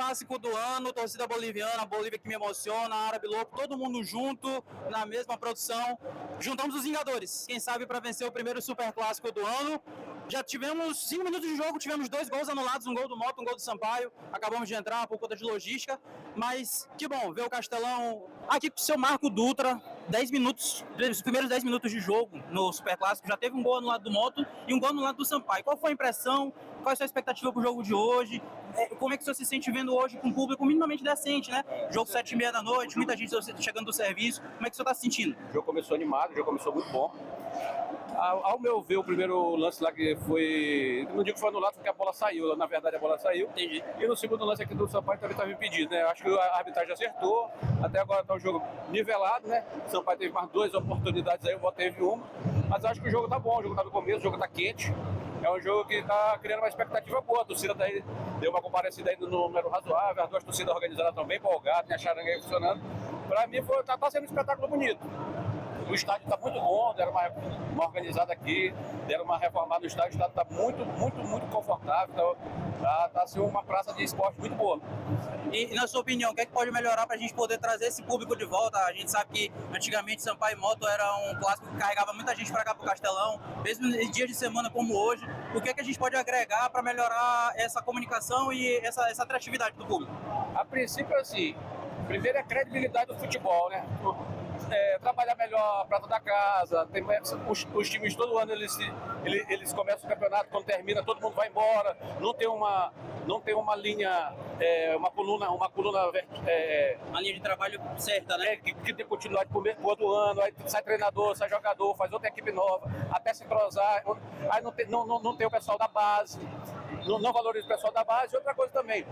clássico do ano, torcida boliviana, a Bolívia que me emociona, Árabe Louco, todo mundo junto, na mesma produção. Juntamos os Vingadores, quem sabe para vencer o primeiro super clássico do ano. Já tivemos 5 minutos de jogo, tivemos 2 gols anulados, um gol do Mota, um gol do Sampaio. Acabamos de entrar por conta de logística, mas que bom ver o Castelão aqui com o seu Marco Dutra. 10 minutos, os primeiros 10 minutos de jogo no Super Clássico, já teve um gol anulado do Moto e um gol anulado do Sampaio. Qual foi a impressão? Qual é a sua expectativa para o jogo de hoje? Como é que você se sente vendo hoje com um público minimamente decente, né? Jogo 7h30 da noite, muita gente chegando do serviço. Como é que você está se sentindo? O jogo começou animado, o jogo começou muito bom. Ao meu ver, o primeiro lance lá que foi... Não digo que foi anulado porque a bola saiu, na verdade a bola saiu. Entendi. E no segundo lance aqui do Sampaio também estava impedido, né? Eu acho que a arbitragem acertou. Até agora está o jogo nivelado, né? O Sampaio teve mais 2 oportunidades aí, o Mota teve uma. Mas eu acho que o jogo tá bom, o jogo tá no começo, o jogo tá quente. É um jogo que tá criando uma expectativa boa. A torcida daí deu uma comparecida aí no número razoável, as duas torcidas organizadas estão bem empolgadas, tem a charanga aí funcionando. Pra mim tá sendo um espetáculo bonito. O estádio está muito bom, deram uma organizada aqui, deram uma reformada no estádio, o estádio está muito confortável, está sendo uma praça de esporte muito boa. E na sua opinião, o que é que pode melhorar para a gente poder trazer esse público de volta? A gente sabe que antigamente Sampaio e Moto era um clássico que carregava muita gente para cá para o Castelão, mesmo em dias de semana como hoje. O que é que a gente pode agregar para melhorar essa comunicação e essa atratividade do público? A princípio, assim, primeiro é a credibilidade do futebol, né? Trabalhar melhor a prata da casa, os times todo ano eles começam o campeonato, quando termina todo mundo vai embora, não tem uma linha, uma coluna uma linha de trabalho certa, né? Que tem continuidade pro outro ano, aí sai treinador, sai jogador, faz outra equipe nova, até se entrosar, aí não tem o pessoal da base. Não valoriza o pessoal da base. E outra coisa também,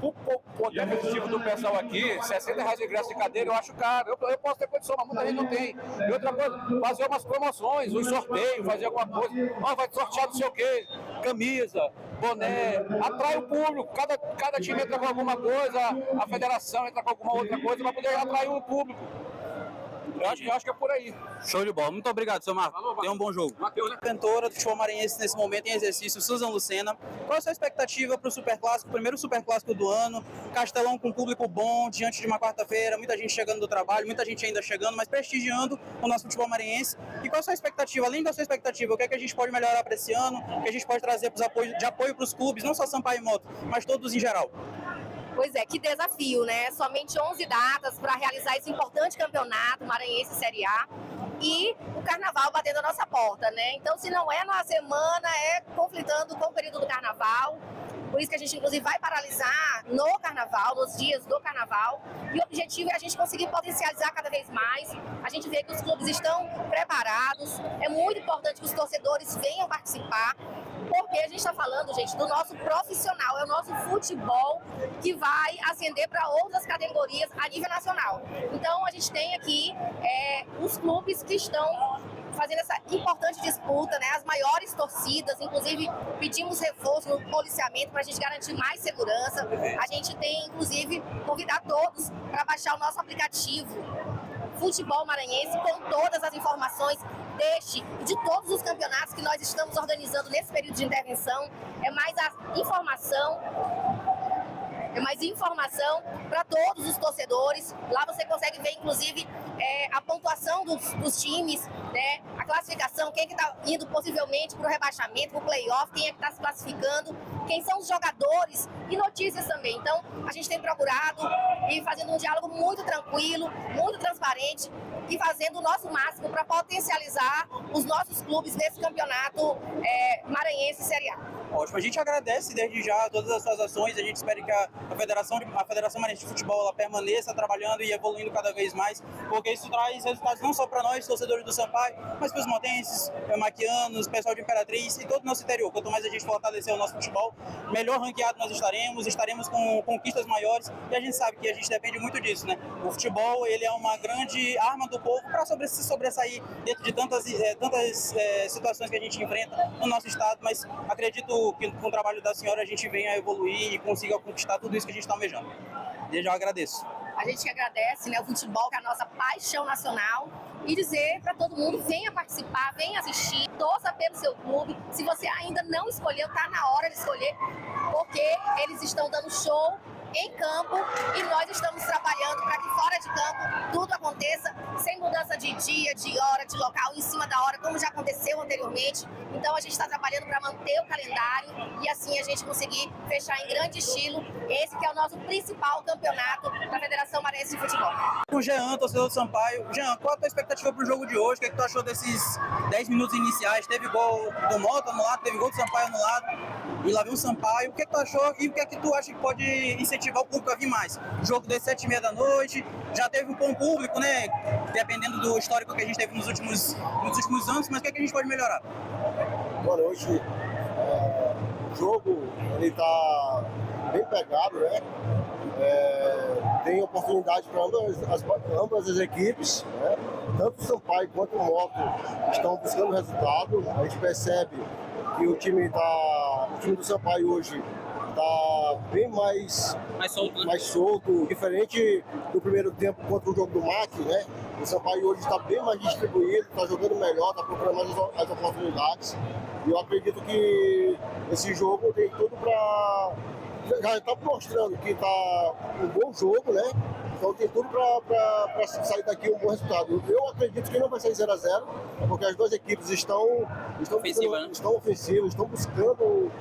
o poder aquisitivo do pessoal aqui, R$60 de ingresso de cadeira, eu acho caro. Eu posso ter condição, mas muita gente não tem. E outra coisa, fazer umas promoções, um sorteio, fazer alguma coisa. Vai sortear não sei o quê, camisa, boné, atrai o público. Cada time entra com alguma coisa, a federação entra com alguma outra coisa para poder atrair o público. Eu acho que é por aí. Show de bola. Muito obrigado, seu Marco. Tenha um bom jogo. Mateus, né? Cantora do futebol maranhense nesse momento em exercício, Susan Lucena. Qual é a sua expectativa para o Super Clássico, primeiro Super Clássico do ano? Castelão com público bom, diante de uma quarta-feira, muita gente chegando do trabalho, muita gente ainda chegando, mas prestigiando o nosso futebol maranhense. E qual é a sua expectativa? Além da sua expectativa, o que é que a gente pode melhorar para esse ano? O que a gente pode trazer de apoio para os clubes, não só Sampaio e Moto, mas todos em geral? Pois é, que desafio, né? Somente 11 datas para realizar esse importante campeonato maranhense Série A e o carnaval batendo a nossa porta, né? Então, se não é na semana, é conflitando com o período do carnaval. Por isso que a gente, inclusive, vai paralisar no carnaval, nos dias do carnaval. E o objetivo é a gente conseguir potencializar cada vez mais. A gente vê que os clubes estão preparados. É muito importante que os torcedores venham participar. Porque a gente está falando, gente, do nosso profissional. É o nosso futebol que vai ascender para outras categorias a nível nacional. Então, a gente tem aqui os clubes que estão fazendo essa importante disputa, né? As maiores torcidas, inclusive pedimos reforço no policiamento para a gente garantir mais segurança. A gente tem, inclusive, convidar todos para baixar o nosso aplicativo Futebol Maranhense com todas as informações deste e de todos os campeonatos que nós estamos organizando nesse período de intervenção. É mais informação para todos os torcedores. Lá você consegue ver, inclusive, a pontuação dos times, né? A classificação, quem é que está indo possivelmente para o rebaixamento, para o play-off, quem é que está se classificando, quem são os jogadores e notícias também. Então, a gente tem procurado e fazendo um diálogo muito tranquilo, muito transparente e fazendo o nosso máximo para potencializar os nossos clubes nesse campeonato maranhense Série A. Ótimo, a gente agradece desde já todas as suas ações, a gente espera que a Federação Maranhense de Futebol ela permaneça trabalhando e evoluindo cada vez mais, porque isso traz resultados não só para nós, torcedores do Sampaio, mas para os motenses, maquianos, pessoal de Imperatriz e todo o nosso interior. Quanto mais a gente fortalecer o nosso futebol, melhor ranqueado nós estaremos com conquistas maiores e a gente sabe que a gente depende muito disso, né? O futebol, ele é uma grande arma do povo para se sobressair dentro de tantas situações que a gente enfrenta no nosso estado, mas acredito que com o trabalho da senhora a gente venha a evoluir e consiga conquistar tudo isso que a gente está almejando. Desde já eu agradeço. A gente que agradece, né, o futebol, que é a nossa paixão nacional. E dizer para todo mundo, venha participar, venha assistir, torça pelo seu clube. Se você ainda não escolheu, tá na hora de escolher, porque eles estão dando show em campo e nós estamos trabalhando para que fora de campo tudo aconteça sem mudança de dia, de hora, de local, em cima da hora, como já aconteceu anteriormente. Então a gente está trabalhando para manter o calendário e assim a gente conseguir fechar em grande estilo esse que é o nosso principal campeonato da Federação Maranhense de Futebol. O Jean, torcedor do Sampaio. Jean, qual a tua expectativa para o jogo de hoje? O que tu achou desses 10 minutos iniciais? Teve gol do Mota anulado, teve gol do Sampaio anulado e lá vem o Sampaio. O que tu achou e o que tu acha que pode incentivar o público a vir mais? O jogo das 7h30 da noite, já teve um bom público, né? Dependendo do histórico que a gente teve nos últimos anos, mas o que a gente pode melhorar? Olha, hoje o jogo ele tá bem pegado, né? Tem oportunidade para ambas as equipes, né? Tanto o Sampaio quanto o Moto estão buscando resultado. A gente percebe que o time do Sampaio hoje está bem mais solto, diferente do primeiro tempo contra o jogo do MAC, né? O Sampaio hoje está bem mais distribuído, está jogando melhor, está procurando mais as oportunidades. E eu acredito que esse jogo tem tudo para... Já está mostrando que está um bom jogo, né? Então tem tudo para sair daqui um bom resultado. Eu acredito que não vai sair 0-0, porque as duas equipes estão ofensivas, estão buscando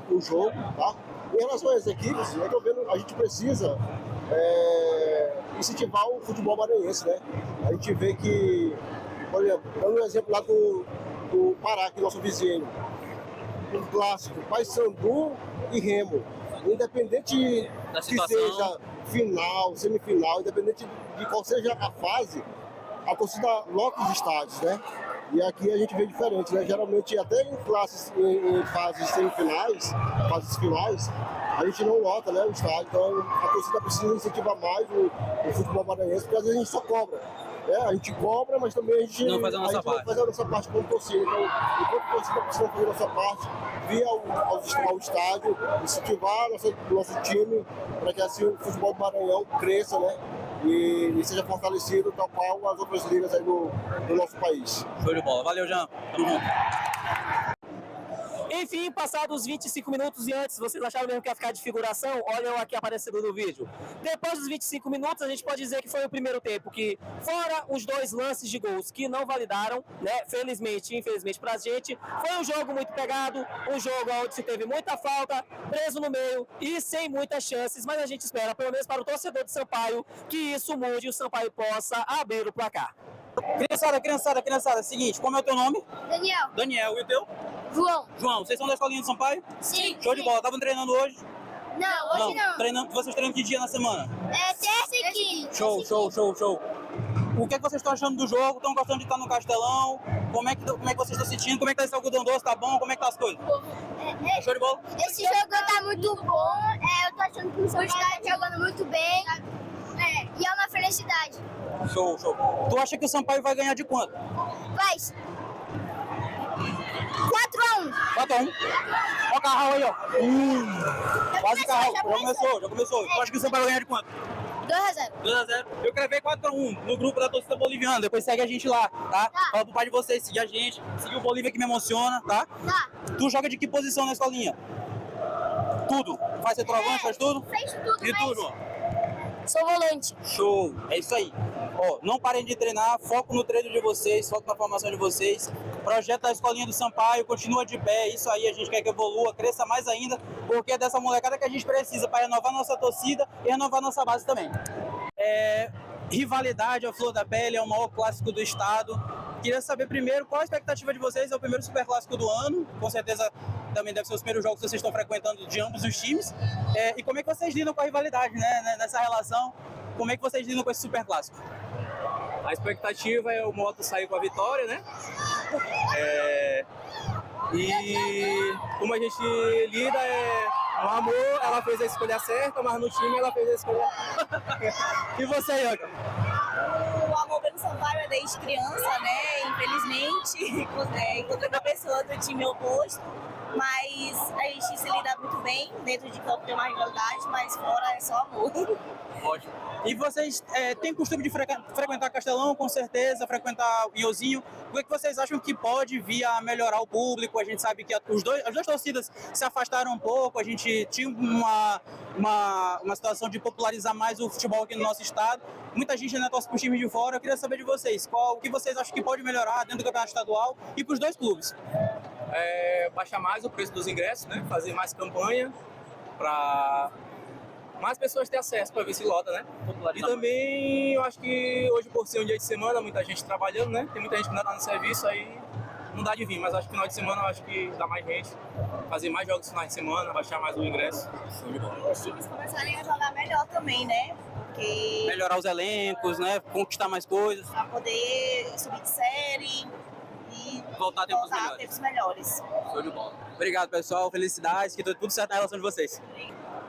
o jogo, tá? Em relação às equipes, eu tô vendo, a gente precisa incentivar o futebol maranhense, né? A gente vê que, por exemplo, dando um exemplo lá do Pará, que é nosso vizinho, um clássico, Paysandu e Remo. Independente que seja final, semifinal, independente de qual seja a fase, a torcida lota os estádios, né? E aqui a gente vê diferente, né? Geralmente até em fases semifinais, fases finais, a gente não lota, né, o estádio. Então a torcida precisa incentivar mais o futebol maranhense, porque às vezes a gente só cobra. A gente cobra, mas também a gente não faz a nossa parte como torcida. Então, enquanto torcida precisa fazer a nossa parte, vir ao estádio, incentivar nosso time, para que assim o futebol do Maranhão cresça, né? E seja fortalecido, tal qual as outras ligas aí do nosso país. Show de bola. Valeu, Jean. Tamo junto. Enfim, passados 25 minutos e antes, vocês acharam mesmo que ia ficar de figuração? Olha eu aqui aparecendo no vídeo. Depois dos 25 minutos, a gente pode dizer que foi o primeiro tempo que, fora os 2 lances de gols que não validaram, né, felizmente e infelizmente pra gente, foi um jogo muito pegado, um jogo onde se teve muita falta, preso no meio e sem muitas chances, mas a gente espera, pelo menos para o torcedor do Sampaio, que isso mude e o Sampaio possa abrir o placar. Criançada, seguinte, como é o teu nome? Daniel, e o teu? João, vocês são da escolinha de Sampaio? Sim. Show de bola, estavam treinando hoje? Não, hoje não. Vocês treinam que dia na semana? Terça e quinta. Show. O que é que vocês estão achando do jogo? Estão gostando de estar no Castelão? Como é que vocês estão sentindo? Como é que tá esse algodão doce? Tá bom? Como é que tá as coisas? Show de bola? Esse jogo tá muito bom. Eu tô achando que o Sampaio tá jogando muito bem. E é uma felicidade. Show. Tu acha que o Sampaio vai ganhar de quanto? Vai. 4-1. 4-1. Ó o carral aí, ó. Quase carral. Já começou. Tu acha que o Sampaio vai ganhar de quanto? 2-0. 2-0. Eu gravei 4-1 no grupo da torcida boliviana. Depois segue a gente lá, tá? Fala pro pai de vocês, seguir a gente. Seguir o Bolívia que me emociona, tá? Tá. Tu joga de que posição na escolinha? Tudo. Faz centroavante, faz tudo? Faz tudo, E tu, João? Sou volante. Show. É isso aí. Ó, não parem de treinar, foco no treino de vocês, foco na formação de vocês. Projeto da escolinha do Sampaio continua de pé, isso aí a gente quer que evolua, cresça mais ainda, porque é dessa molecada que a gente precisa para renovar nossa torcida e renovar nossa base também. Rivalidade à flor da pele, é o maior clássico do estado. Queria saber primeiro qual a expectativa de vocês, é o primeiro super clássico do ano, com certeza também deve ser os primeiros jogos que vocês estão frequentando de ambos os times. E como é que vocês lidam com a rivalidade, né, nessa relação? Como é que vocês lidam com esse super clássico? A expectativa é o Moto sair com a vitória, né? E como a gente lida no amor, ela fez a escolha certa, mas no time ela fez a escolha. E você, Yoga? O amor pelo Sampaio é desde criança, né? infelizmente, encontrei uma pessoa do time oposto, mas a gente se lida muito bem, dentro de campo tem uma rivalidade, mas fora é só amor. Ótimo. E vocês têm costume de frequentar Castelão, com certeza, frequentar o Inhozinho. O que vocês acham que pode vir a melhorar o público? A gente sabe que as duas torcidas se afastaram um pouco, a gente tinha uma situação de popularizar mais o futebol aqui no nosso estado. Muita gente ainda torce para os times de fora. Eu queria saber de vocês, o que vocês acham que pode melhorar dentro do campeonato estadual e para os dois clubes? Baixar mais o preço dos ingressos, né? Fazer mais campanha para mais pessoas ter acesso para ver se lota, né? E também eu acho que hoje, por ser um dia de semana, muita gente trabalhando, né? Tem muita gente que ainda está no serviço, aí não dá de vir, mas acho que final de semana eu acho que dá mais gente, fazer mais jogos no final de semana, baixar mais o ingresso. Os times começarem a jogar melhor também, né? Porque Melhorar os elencos, né? Conquistar mais coisas. para poder subir de série e Voltar a tempos tempos melhores. Show de bola. Obrigado, pessoal. Felicidades. Que tudo certo na relação de vocês.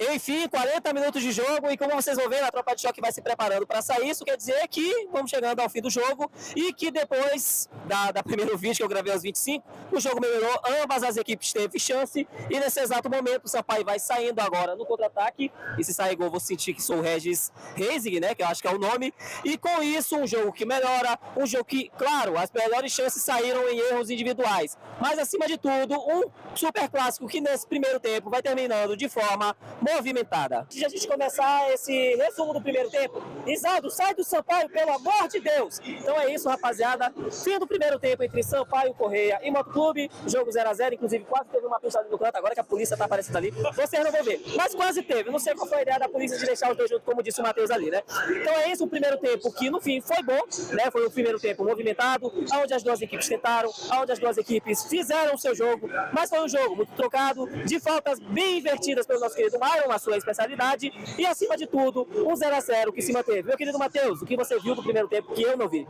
Enfim, 40 minutos de jogo e como vocês vão ver, a tropa de choque vai se preparando para sair. Isso quer dizer que vamos chegando ao fim do jogo e que depois da primeiro vídeo que eu gravei aos 25, o jogo melhorou, ambas as equipes teve chance e nesse exato momento o Sampaio vai saindo agora no contra-ataque e se sair gol vou sentir que sou o Regis Reisig, né, que eu acho que é o nome, e com isso um jogo que melhora, um jogo que, claro, as melhores chances saíram em erros individuais, mas acima de tudo, um super clássico que nesse primeiro tempo vai terminando de forma movimentada. Antes de a gente começar esse resumo do primeiro tempo, Isaldo, sai do Sampaio, pelo amor de Deus! Então é isso, rapaziada. Fim do primeiro tempo entre Sampaio, Correia e Motoclube, jogo 0-0, inclusive quase teve uma pista ali no canto, agora que a polícia tá aparecendo ali, vocês não vão ver, mas quase teve. Não sei qual foi a ideia da polícia de deixar os dois juntos, como disse o Matheus ali, né? Então é isso, o primeiro tempo que no fim foi bom, né? Foi o primeiro tempo movimentado, onde as duas equipes tentaram, onde as duas equipes fizeram o seu jogo, mas foi um jogo muito trocado, de faltas bem invertidas pelo nosso querido Myron, a sua especialidade, e acima de tudo, um 0-0 que se manteve. Meu querido Matheus, o que você viu do primeiro tempo que eu não vi?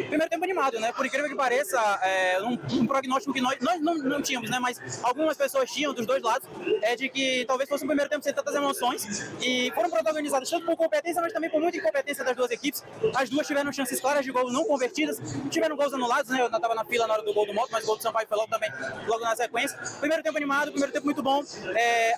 Primeiro tempo animado, né? Por incrível que pareça, um prognóstico que nós não tínhamos, né? Mas algumas pessoas tinham dos dois lados, de que talvez fosse um primeiro tempo sem tantas emoções, e foram protagonizadas tanto por competência, mas também por muita incompetência das duas equipes. As duas tiveram chances claras de gols não convertidas, tiveram gols anulados, né? Eu estava na fila na hora do gol do Moto, mas o gol do Sampaio foi logo também, logo na sequência. Primeiro tempo animado, primeiro tempo muito bom.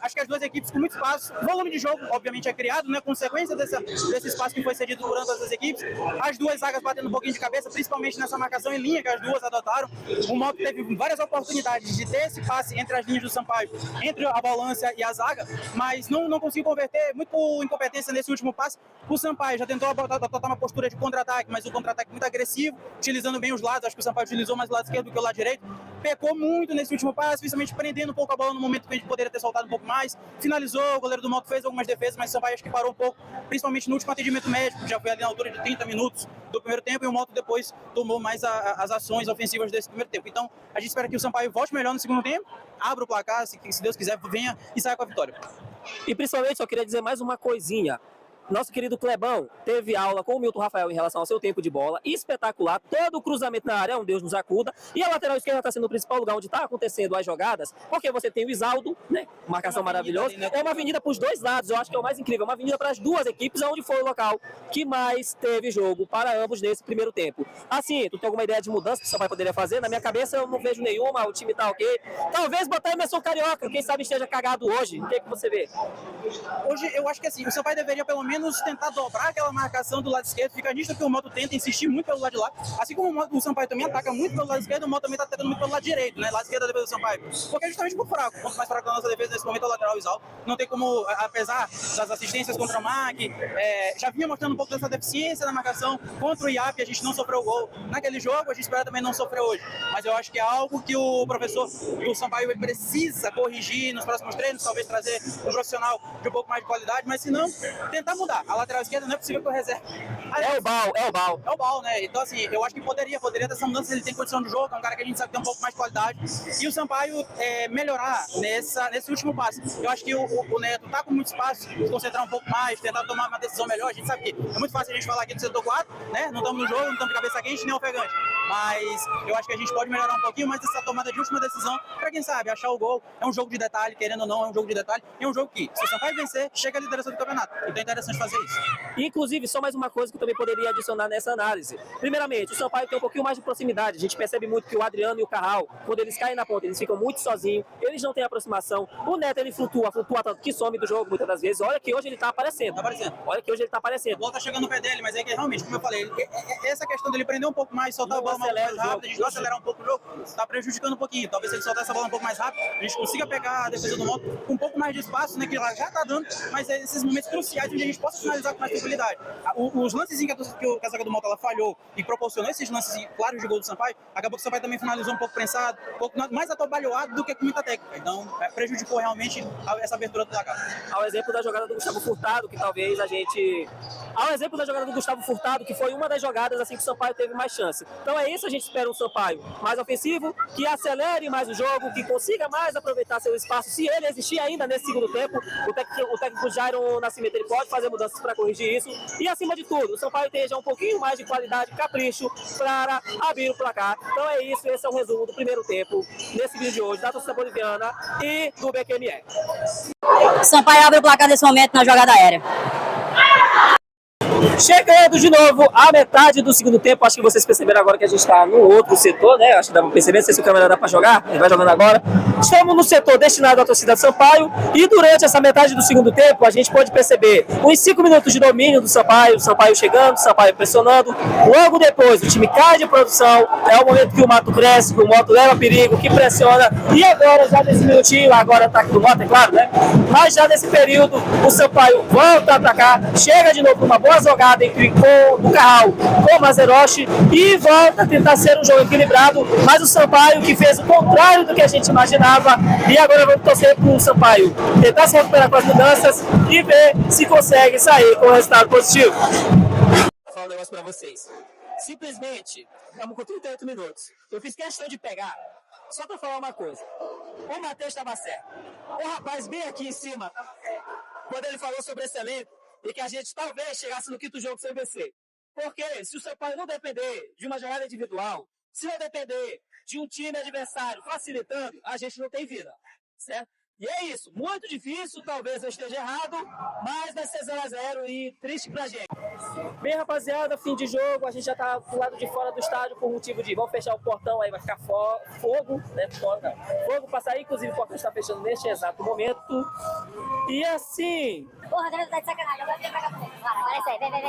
Acho que as duas equipes com muito espaço, volume de jogo, obviamente, é criado, né? Consequência desse espaço que foi cedido por ambas as equipes. As duas zagas batendo um pouquinho de cabeça, principalmente nessa marcação em linha que as duas adotaram. O Moto teve várias oportunidades de ter esse passe entre as linhas do Sampaio, entre a volância e a zaga, mas não conseguiu converter, muito por incompetência nesse último passe. O Sampaio já tentou adotar uma postura de contra-ataque, mas o contra-ataque muito agressivo, utilizando bem os lados. Acho que o Sampaio utilizou mais o lado esquerdo do que o lado direito. Pecou muito nesse último passe, principalmente prendendo um pouco a bola no momento que a gente poderia ter soltado um pouco mais. Finalizou, o goleiro do Moto fez algumas defesas, mas o Sampaio acho que parou um pouco, principalmente no último atendimento médico, que já foi ali na altura de 30 minutos do primeiro tempo, e o Moto depois tomou mais as ações ofensivas desse primeiro tempo. Então, a gente espera que o Sampaio volte melhor no segundo tempo, abra o placar, se Deus quiser, venha e saia com a vitória. E principalmente, só queria dizer mais uma coisinha. Nosso querido Clebão teve aula com o Milton Rafael em relação ao seu tempo de bola, espetacular, todo o cruzamento na área, um Deus nos acuda, e a lateral esquerda está sendo o principal lugar onde está acontecendo as jogadas, porque você tem o Isaldo, né, marcação maravilhosa, é uma avenida para os dois lados, eu acho que é o mais incrível, uma avenida para as duas equipes, onde foi o local que mais teve jogo para ambos nesse primeiro tempo. Assim, tu tem alguma ideia de mudança que você vai poder fazer? Na minha cabeça eu não vejo nenhuma, o time tá ok, talvez botar Emerson Carioca, quem sabe esteja cagado hoje, o que você vê? Hoje eu acho que assim, o Sampaio deveria pelo menos tentar dobrar aquela marcação do lado esquerdo, fica nisto que o Moto tenta insistir muito pelo lado de lá, assim como o Sampaio também ataca muito pelo lado esquerdo, o Moto também está atacando muito pelo lado direito, né, lado esquerdo da defesa do Sampaio, porque é justamente por fraco, o ponto mais fraco da nossa defesa nesse momento é o lateral Isaldo, não tem como, apesar das assistências contra o MAC, já vinha mostrando um pouco dessa deficiência na marcação contra o IAP, a gente não sofreu o gol naquele jogo, a gente espera também não sofrer hoje, mas eu acho que é algo que o professor do Sampaio precisa corrigir nos próximos treinos, talvez trazer um profissional de um pouco mais de qualidade, mas se não, tentar mudar. A lateral esquerda não é possível que eu reserve. É o Bal, né? Então, assim, eu acho que poderia ter essa mudança, ele tem condição de jogo, é um cara que a gente sabe que tem um pouco mais de qualidade. E o Sampaio melhorar nesse último passe. Eu acho que o Neto tá com muito espaço, se concentrar um pouco mais, tentar tomar uma decisão melhor. A gente sabe que é muito fácil a gente falar aqui do setor 4, né? Não estamos no jogo, não estamos de cabeça quente nem ofegante. mas eu acho que a gente pode melhorar um pouquinho mais essa tomada de última decisão para quem sabe achar o gol. É um jogo de detalhe, querendo ou não, é um jogo de detalhe, e é um jogo que, se o Sampaio vencer, chega à liderança do campeonato. Então é interessante fazer isso. Inclusive, só mais uma coisa que eu também poderia adicionar nessa análise. Primeiramente, o Sampaio tem um pouquinho mais de proximidade. A gente percebe muito que o Adriano e o Carral, quando eles caem na ponta, eles ficam muito sozinhos, eles não têm aproximação. O Neto, ele flutua tanto que some do jogo muitas das vezes. Olha que hoje ele tá aparecendo. Olha que hoje ele tá aparecendo. A bola tá chegando no pé dele, mas é que realmente, como eu falei, essa questão dele prender um pouco mais, soltar a bola mais rápido, a gente vai acelerar um pouco o jogo, tá prejudicando um pouquinho. Talvez se ele soltar essa bola um pouco mais rápido, a gente consiga pegar a defesa do Moto com um pouco mais de espaço, né, que ela já tá dando, mas é esses momentos cruciais onde a gente possa finalizar com mais tranquilidade. Os lances que a zaga do Moto ela falhou e proporcionou esses lances claros de gol do Sampaio, acabou que o Sampaio também finalizou um pouco prensado, um pouco mais atabalhoado do que com muita técnica. Então, prejudicou realmente essa abertura do placar. Ao exemplo da jogada do Gustavo Furtado, que talvez a gente... Ao exemplo da jogada do Gustavo Furtado, que foi uma das jogadas assim que o Sampaio teve mais chance. Então é isso, a gente espera um Sampaio mais ofensivo, que acelere mais o jogo, que consiga mais aproveitar seu espaço, se ele existir ainda nesse segundo tempo. O técnico Jairo Nascimento ele pode fazer mudanças para corrigir isso. E acima de tudo, o Sampaio tenha um pouquinho mais de qualidade, capricho, para abrir o placar. Então é isso, esse é o resumo do primeiro tempo, nesse vídeo de hoje, da torcida boliviana e do BQME. Sampaio abre o placar nesse momento na jogada aérea. Chegando de novo à metade do segundo tempo, acho que vocês perceberam agora que a gente está no outro setor, né? Acho que dá pra perceber, não sei se o câmera dá pra jogar, ele vai jogando agora. Estamos no setor destinado à torcida do Sampaio e durante essa metade do segundo tempo a gente pode perceber uns 5 minutos de domínio do Sampaio, o Sampaio chegando, o Sampaio pressionando. Logo depois o time cai de produção, é o momento que o Mato cresce, que o Moto leva perigo, que pressiona. E agora, já nesse minutinho, agora ataque do Moto, é claro, né? Mas já nesse período o Sampaio volta a atacar, chega de novo numa boa jogada entre o Carral com o Mazeroshi e volta a tentar ser um jogo equilibrado, mas o Sampaio que fez o contrário do que a gente imaginava, e agora vamos torcer para o Sampaio tentar se recuperar com as mudanças e ver se consegue sair com um resultado positivo. Vou falar um negócio para vocês. Simplesmente, estamos com 38 minutos. Eu fiz questão de pegar, só para falar uma coisa. O Matheus estava certo. O rapaz bem aqui em cima, quando ele falou sobre esse elenco, e que a gente talvez chegasse no quinto jogo sem vencer. Porque se o Sampaio não depender de uma jogada individual, se não depender de um time adversário facilitando, a gente não tem vida, certo? E é isso, muito difícil, talvez eu esteja errado, mas vai ser 0-0 e triste pra gente. Bem, rapaziada, fim de jogo, a gente já tá do lado de fora do estádio por motivo de vamos fechar o portão, aí vai ficar fogo, né? Fogo pra sair, inclusive o portão está fechando neste exato momento. E assim... Porra, tá de sacanagem, agora vem pra cá. Aparece aí, vem. Vai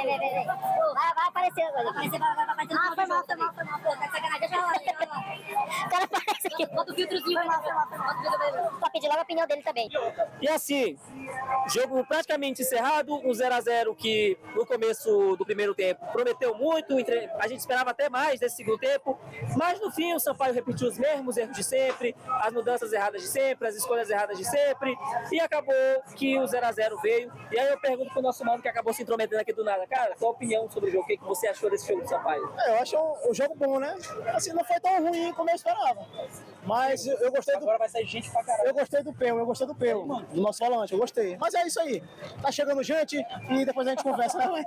aparecer agora. Vai aparecer. Foi mal. Pô, tá de sacanagem, deixa eu lá. O cara aparece aqui. Bota o filtrozinho. Foi mal. Só pedir logo a opinião dele também. E assim, jogo praticamente encerrado, um 0-0 que no começo do primeiro tempo prometeu muito, a gente esperava até mais desse segundo tempo, mas no fim o Sampaio repetiu os mesmos erros de sempre, as mudanças erradas de sempre, as escolhas erradas de sempre, e acabou que o 0-0 veio. E aí eu pergunto pro nosso mano que acabou se intrometendo aqui do nada, cara, qual a opinião sobre o jogo? O que você achou desse jogo do Sampaio? Eu acho um jogo bom, né? Assim, não foi tão ruim como eu esperava. Mas eu gostei do... Agora vai sair gente pra caralho. Eu gostei do Peu, do nosso volante, eu gostei. Mas é isso aí. Tá chegando gente e depois a gente conversa, né?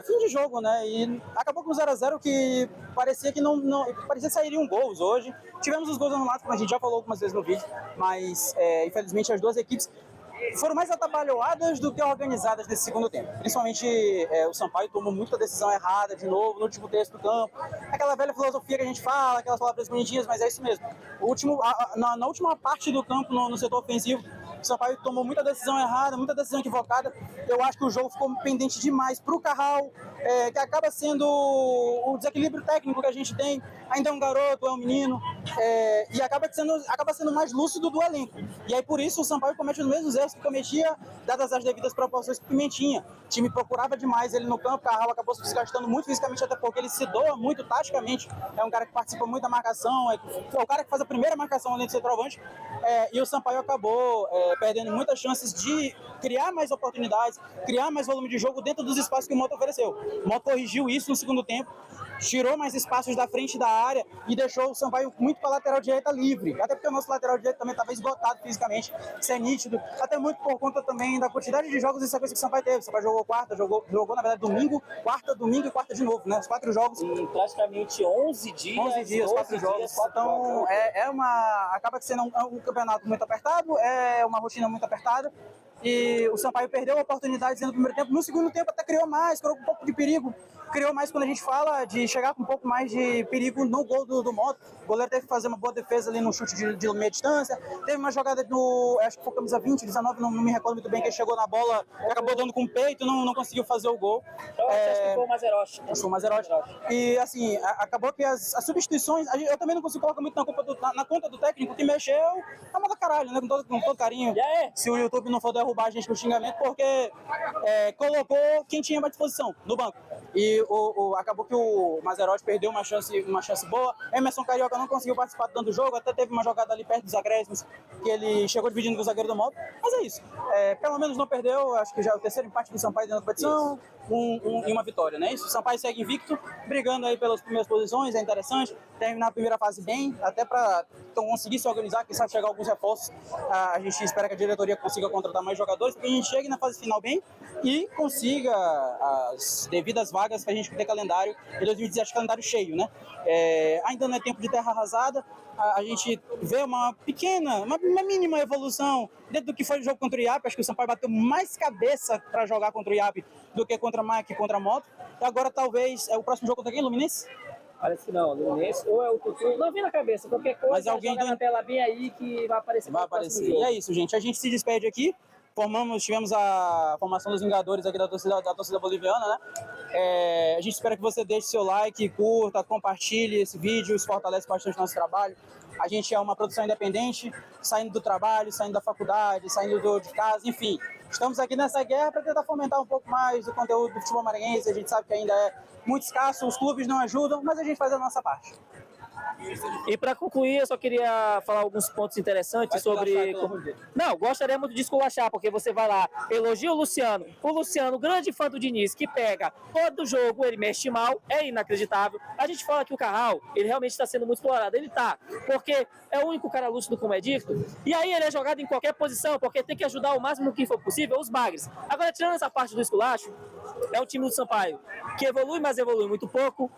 Fim de jogo, né? E acabou com o 0-0 que parecia que parecia que sairiam gols hoje. Tivemos os gols anulados, como a gente já falou algumas vezes no vídeo, mas infelizmente as duas equipes foram mais atabalhoadas do que organizadas nesse segundo tempo. Principalmente o Sampaio tomou muita decisão errada de novo no último terço do campo. Aquela velha filosofia que a gente fala, aquelas palavras bonitinhas, mas é isso mesmo. Na última parte do campo, no setor ofensivo, o Sampaio tomou muita decisão errada, muita decisão equivocada. Eu acho que o jogo ficou pendente demais para o Carral, que acaba sendo o desequilíbrio técnico que a gente tem. Ainda é um garoto, é um menino, e acaba sendo mais lúcido do elenco. E aí, por isso, o Sampaio comete os mesmos erros que cometia, dadas as devidas proporções que o Pimentinha. O time procurava demais ele no campo, o Carral acabou se desgastando muito fisicamente, até porque ele se doa muito taticamente. É um cara que participa muito da marcação, é o cara que faz a primeira marcação além de centroavante. E o Sampaio acabou perdendo muitas chances de criar mais oportunidades, criar mais volume de jogo dentro dos espaços que o Moto ofereceu. O Moto corrigiu isso no segundo tempo. tirou mais espaços da frente da área e deixou o Sampaio muito para a lateral direita livre. Até porque o nosso lateral direito também estava esgotado fisicamente, isso é nítido. Até muito por conta também da quantidade de jogos em sequência que o Sampaio teve. O Sampaio jogou quarta, jogou na verdade domingo e quarta de novo, né? Os 4 jogos. Em praticamente 11 dias. 11 dias, 4 jogos. Então, acaba sendo um campeonato muito apertado, é uma rotina muito apertada. E o Sampaio perdeu a oportunidade no primeiro tempo. No segundo tempo até criou um pouco de perigo. Criou mais quando a gente fala de chegar com um pouco mais de perigo no gol do Moto. O goleiro teve que fazer uma boa defesa ali no chute de meia distância. Teve uma jogada acho que foi camisa 20, 19, não me recordo muito bem, que ele chegou na bola, acabou dando com o peito, não conseguiu fazer o gol. Eu acho que foi o Mazerotti. Foi o Mazerotti. E assim, acabou que as substituições, eu também não consigo colocar muito na conta do técnico, que mexeu a mão da caralho, né? Com todo carinho. Se o YouTube não for derrubar a gente com xingamento, porque colocou quem tinha à disposição no banco. E acabou que o Mazerotti perdeu uma chance boa. Emerson Carioca não conseguiu participar tanto do jogo, até teve uma jogada ali perto dos acréscimos que ele chegou dividindo com o zagueiro do Moto. Mas é isso. Pelo menos não perdeu, acho que já é o terceiro empate do Sampaio dentro da competição. E uma vitória, né? Isso, o Sampaio segue invicto, brigando aí pelas primeiras posições, é interessante, terminar a primeira fase bem, até para conseguir se organizar, quem sabe chegar alguns reforços, a gente espera que a diretoria consiga contratar mais jogadores, para que a gente chegue na fase final bem e consiga as devidas vagas para a gente ter calendário, em 2017 calendário cheio, né? Ainda não é tempo de terra arrasada, a gente vê uma mínima evolução dentro do que foi o jogo contra o IAP. Acho que o Sampaio bateu mais cabeça para jogar contra o IAP do que contra a Mac e contra a Moto. E agora talvez o próximo jogo contra quem? Luminense? Parece que não, Luminense ou é o Tutu. Não vem na cabeça, qualquer coisa. Mas alguém joga na tela bem aí que vai aparecer. Vai aparecer. E é isso, gente. A gente se despede aqui. Tivemos a formação dos Vingadores aqui da torcida boliviana, né? A gente espera que você deixe seu like, curta, compartilhe esse vídeo, isso fortalece bastante o nosso trabalho. A gente é uma produção independente, saindo do trabalho, saindo da faculdade, saindo de casa, enfim. Estamos aqui nessa guerra para tentar fomentar um pouco mais do conteúdo do futebol maranhense. A gente sabe que ainda é muito escasso, os clubes não ajudam, mas a gente faz a nossa parte. E para concluir, eu só queria falar alguns pontos interessantes sobre... Não, gostaria muito de esculachar, porque você vai lá, elogia o Luciano, grande fã do Diniz, que pega todo jogo, ele mexe mal, é inacreditável. A gente fala que o Carral, ele realmente está sendo muito explorado, ele tá, porque é o único cara lúcido como é dito, e aí ele é jogado em qualquer posição, porque tem que ajudar o máximo que for possível os bagres. Agora, tirando essa parte do esculacho, é um time do Sampaio que evolui, mas evolui muito pouco.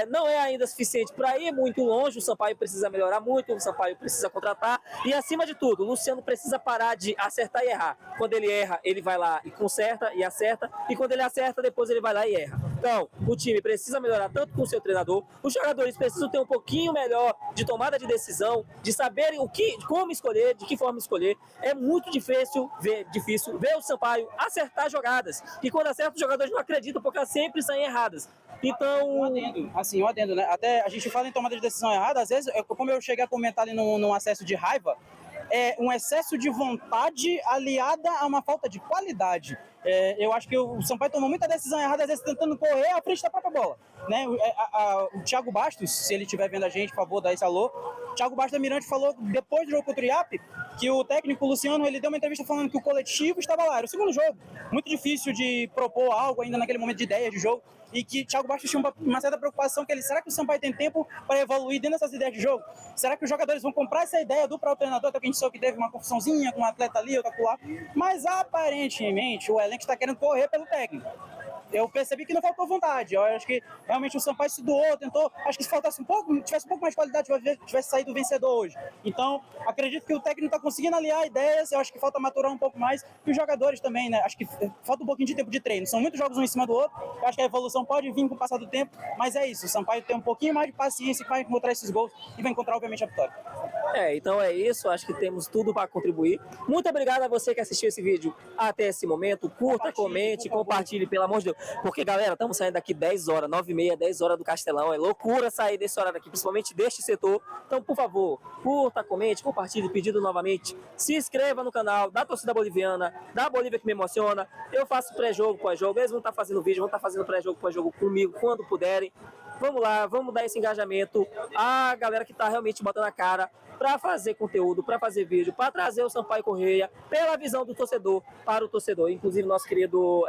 Não é ainda suficiente para ir muito longe, o Sampaio precisa melhorar muito, o Sampaio precisa contratar e, acima de tudo, o Luciano precisa parar de acertar e errar. Quando ele erra, ele vai lá e conserta e acerta, e quando ele acerta, depois ele vai lá e erra. Então, o time precisa melhorar tanto com o seu treinador, os jogadores precisam ter um pouquinho melhor de tomada de decisão, de saberem como escolher, de que forma escolher. É muito difícil ver o Sampaio acertar jogadas, e quando acerta, os jogadores não acreditam porque elas sempre saem erradas. Então, um adendo, né? Até a gente fala em tomada de decisão errada, às vezes, como eu cheguei a comentar ali num acesso de raiva, é um excesso de vontade aliada a uma falta de qualidade. Eu acho que o Sampaio tomou muita decisão errada, às vezes tentando correr à frente da própria bola, né? O Thiago Bastos, se ele estiver vendo a gente, por favor, dá esse alô. O Thiago Bastos da Mirante falou, depois do jogo contra o IAP, que o técnico Luciano, ele deu uma entrevista falando que o coletivo estava lá. Era o segundo jogo, muito difícil de propor algo ainda naquele momento de ideia de jogo, e que o Thiago Bastos tinha uma certa preocupação, que será que o Sampaio tem tempo para evoluir dentro dessas ideias de jogo? Será que os jogadores vão comprar essa ideia do próprio treinador? Até que a gente soube que teve uma confusãozinha com um atleta ali, outro lá, mas aparentemente o elenco está querendo correr pelo técnico. Eu percebi que não faltou vontade. Eu acho que realmente o Sampaio se doou, tentou. Acho que se faltasse tivesse um pouco mais de qualidade, tivesse saído vencedor hoje. Então, acredito que o técnico está conseguindo aliar ideias. Eu acho que falta maturar um pouco mais. E os jogadores também, né? Acho que falta um pouquinho de tempo de treino. São muitos jogos um em cima do outro. Eu acho que a evolução pode vir com o passar do tempo. Mas é isso. O Sampaio tem um pouquinho mais de paciência para encontrar esses gols e vai encontrar, obviamente, a vitória. Então é isso. Acho que temos tudo para contribuir. Muito obrigado a você que assistiu esse vídeo até esse momento. Curta, comente, compartilhe, pelo amor de Deus. Porque, galera, estamos saindo daqui 10 horas, 9h30, 10 horas do Castelão. É loucura sair desse horário aqui, principalmente deste setor. Então, por favor, curta, comente, compartilhe, pedido novamente. Se inscreva no canal da Torcida Boliviana, da Bolívia que me emociona. Eu faço pré-jogo, pós-jogo. Eles vão estar fazendo vídeo, vão estar fazendo pré-jogo, pós-jogo comigo, quando puderem. Vamos lá, vamos dar esse engajamento. A galera que tá realmente botando a cara para fazer conteúdo, para fazer vídeo, para trazer o Sampaio Corrêa pela visão do torcedor para o torcedor. Inclusive, nosso querido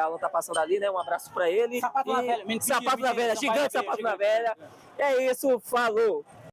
Alan tá passando ali, né? Um abraço para ele. Sapato na velha. Sapato na velha, gigante sapato na velha. É isso, falou!